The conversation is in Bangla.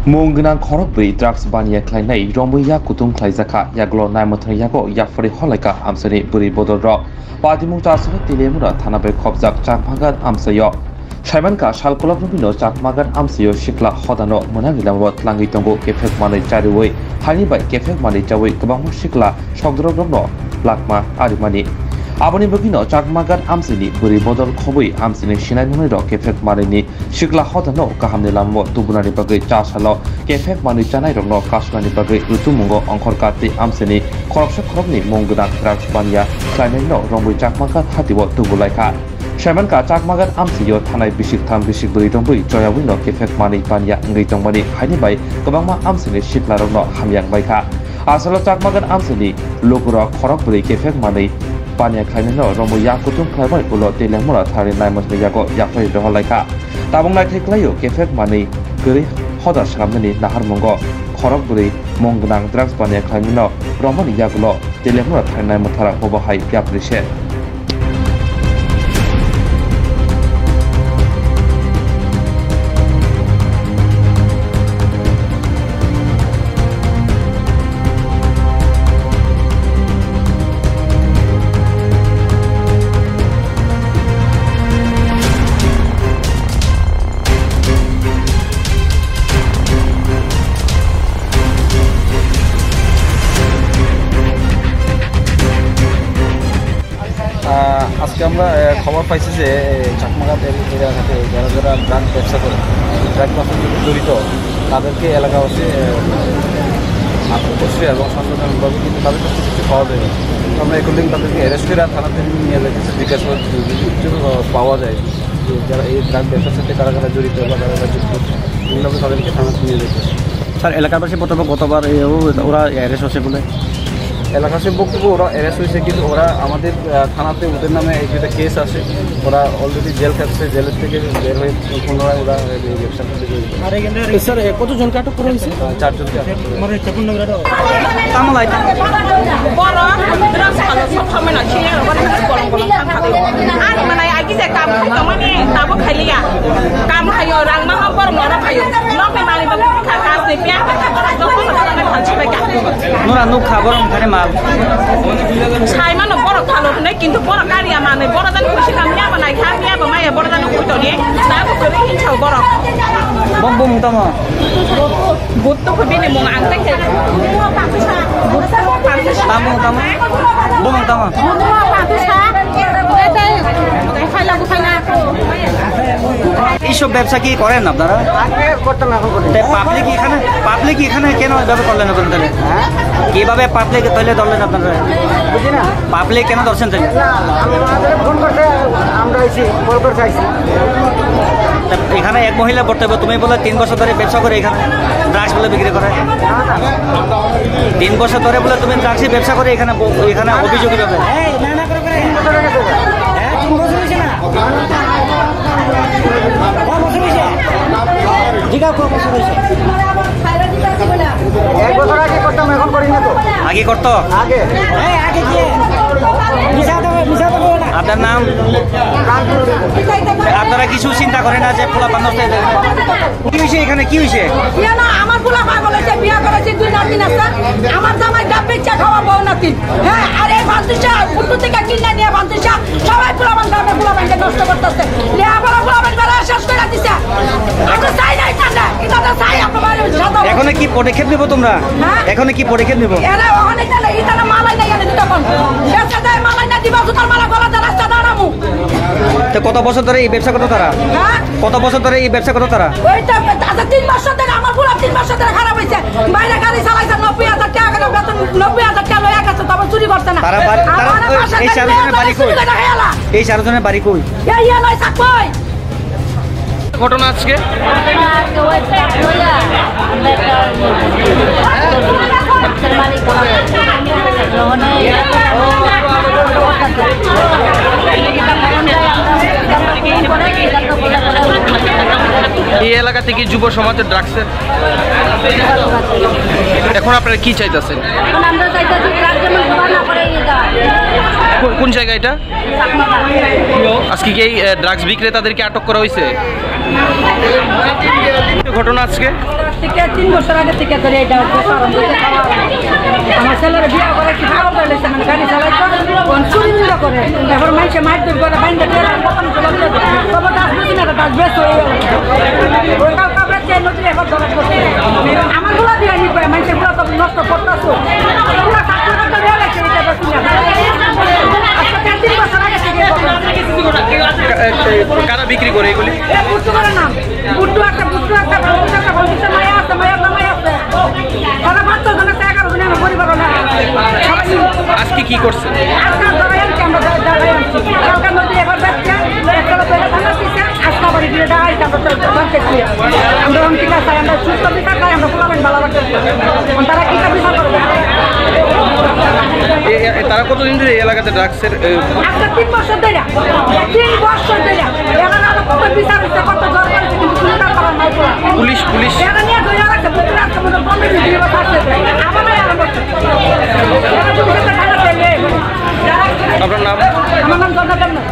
Mungana Korobri drugs banya kleinai Rombuya kutung klaizaka yaglo naimothan yago yafari holaka amsani buri bodoro Padimung tasuna tilemura thanabe khobjak chakmagan amsayo Shaimanka shalkolab nubino chakmagan amsayo shikla hodano monagilamo tlangi tongo kefek manai chariwoi hani bai kefek manai chawoi kabangmu shikla shogdrogrogno lakma arimani Aboni begino chakmagan amsini buri bodol khobui amsini shinai munai ro kefek manai shikla hodano kahamni lamo tubunani bagai chasalo kefek manai chanai rogno kasmani bagai rutumungo ongkhor kati amsini khoroksa khorokni monguna drugs banya klainai no rombui chakmagan hatiwo tubulaika Shaimanka chakmagan amsiyo thanai bisik tham bisik buri rombui joyawi no kefek manai banya ngai tongmani haini bai kabangma amsini shikla rogno hamyang baika asalo chakmagan amsini lokura khorok buri kefek manai Panya Kainano, Romo Yakutum Kaibai, Ulo, Telemura, Tari, Naimos, Yago, Yafa, Holaika. Tabung like Layo, Kefek Money, Guri, Hoda Shamani, Nahar Mongo, Korokburi, Monganang, Drugs Panya Kainano, Roman Yagulo, Telemura, Tari, Naimotara, Hobahai, Yaprishe. আজকে আমরা খবর পাইছি যে চাকমাঘাট এলাকাতে যারা যারা ড্রাগ ব্যবসা করে ড্রাগ ব্যবসার সাথে জড়িত তাদেরকে এলাকাবাসী আটক করছে এবং সন্দেহজনকভাবে কিন্তু তাদের কাছে কিছু পাওয়া যায়নি আমরা একদিন তাদেরকে অ্যারেস্ট করে থানাতে নিয়ে যেতেছি জিজ্ঞাসা পাওয়া যায় যে যারা এই ড্রাগ ব্যবসার সাথে কারা কারা জড়িত বা কারা কারা যুক্ত এইভাবে তাদেরকে থানাতে নিয়ে যেতেছে স্যার এলাকাবাসী প্রথমে গতবার ওরা অ্যারেস্ট হচ্ছে বলে এলাকাবাসীর বক্তব্য ওরা অ্যারেস্ট হয়েছে কিন্তু ওরা আমাদের থানাতে ওদের নামে একটা কেস আছে ওরা অলরেডি জেল খাচ্ছে জেলের থেকে বের হয়ে পুনরায় ওরা ব্যবসা করতে জড়িত স্যার কতজনকে আটক করা হয়েছে 4 জনকে Saimano boro kalo ne kintu boro kariya mane boro dan kushi kamnya banai kamnya bamai boro dan kuito ni na ko kore hinchau boro bom bom tama butto ko bini mo ang teng tamu tamu bom tama এইসব ব্যবসা কি করেন আপনারা করতাম এখন করি পাবলিক এখানে কেন এভাবে করলেন আপনারা তাহলে কিভাবে পাবলিক তাহলে ধরলেন আপনারা বুঝি না পাবলিক কেন ধরছেন তাহলে ফোন করতে আমরা এসে কল করে চাইছি এখানে এক মহিলা বক্তব্য তুমি বলে 3 বছর ধরে ব্যবসা করে এখানে ড্রাগস বলে বিক্রি করে 3 বছর ধরে বলে তুমি ড্রাগসের ব্যবসা করে এখানে অভিযোগ কিভাবে আগে করতো আপনার নাম আপনারা কিছু চিন্তা করেন না যে পোলা পান কি হয়েছে এখানে কি হয়েছে আমার পোলা পাগল হয়েছে বিয়া করেছে 2 নাতি আছে আমার জামাই ডাবে চা খাওয়া বউ নাতি হ্যাঁ আর এই বান্তিশা ফুটু থেকে কিনা নিয়ে বান্তিশা সবাই পোলা বান্দাবে পোলা বান্দাকে নষ্ট করতেছে লেহাপড়া পোলা বান্দারা শেষ করে দিছে এখন চাই নাই কান্দা এটা তো চাই আপনারা এখন কি পদক্ষেপ নেব তোমরা এখন কি পদক্ষেপ নেব এরা ওখানে চলে এটা মালাই নাই এনে দিতে কোন বেচা যায় মালাই না দিবা সুতার মালা গলা দা রাস্তা দাঁড়ামু তো কত বছর ধরে এই ব্যবসা করতে তারা কত বছর ধরে এই ব্যবসা করতে তারা ওইটা আচ্ছা 3 বছর ধরে আমার পুরো 3 বছর ধরে খারাপ হইছে বাইরে গাড়ি চালাইছে 90000 টাকা করে বেতন 90000 টাকা লয়া গেছে তবে চুরি করতে না তারা এই চারজনের বাড়ি কই এই চারজনের বাড়ি কই এই নয় সাকই ঘটনা আজকে এই এলাকা থেকে যুব সমাজের ড্রাগসের এখন আপনারা কি চাইতেছেন? আমরা চাইতেছি ড্রাগ যেন না করে কোন জায়গা এটা? আজকে কি এই ড্রাগস বিক্রেতাদেরকে আটক করা হয়েছে? ঘটনা আজকে থেকে 3 বছর আগে থেকে ধরে এটা আমার ছেলের বিয়ে করে কি ভালো করে লেছে মানে গাড়ি চালাইতো কোন চুরি করে এবার মাইসে মাইর করে বাইন্দা দিয়ে খবর আসবে না কাজ বেশ হয়ে গেল ওই কাল কাবরে চেয়ে নদী এবার ধরা করছে আমার গুলো দিয়ে আমি মাইসে গুলো তো নষ্ট করতেছো পুরো ছাত্র করতে দিয়ে লাগছে এটা বেশি না আজকে 3 বছর আগে থেকে কারা বিক্রি করে এগুলি? বুট্টু করে নাম বুট্টু একটা বন্ধুদের মায়া আছে মায়া মায়া আছে তারা 5 জনের 11 জনের আমার পরিবার না আজকে কি করছে? আজকাল ধরাই আনছি আমরা ধরাই আনছি কালকার মধ্যে এবার যাচ্ছে একটা পেলে ভালো দিচ্ছে আজকা বাড়ি দিয়ে দেয় আমরা তো বাড়তে কি আমরা ঠিক আছে আমরা সুস্থ বিচার চাই আমরা পোলাবেন ভালো বাড়তে তারা কি বিচার করবে তারা কতদিন ধরে এই এলাকাতে ড্রাগসের আজকে 3 বছর ধরে 3 বছর ধরে এরা না কত বিচার হচ্ছে কত জোর করেছে কিন্তু কোনো কাজ করার নাই পুলিশ এরা নিয়ে ধরে রাখছে পুলিশ আজকে মধ্যে 15 দিন দিয়ে থাকছে আমার আরম্ভ আপনার নাম? আমার নাম জগন্নাথ।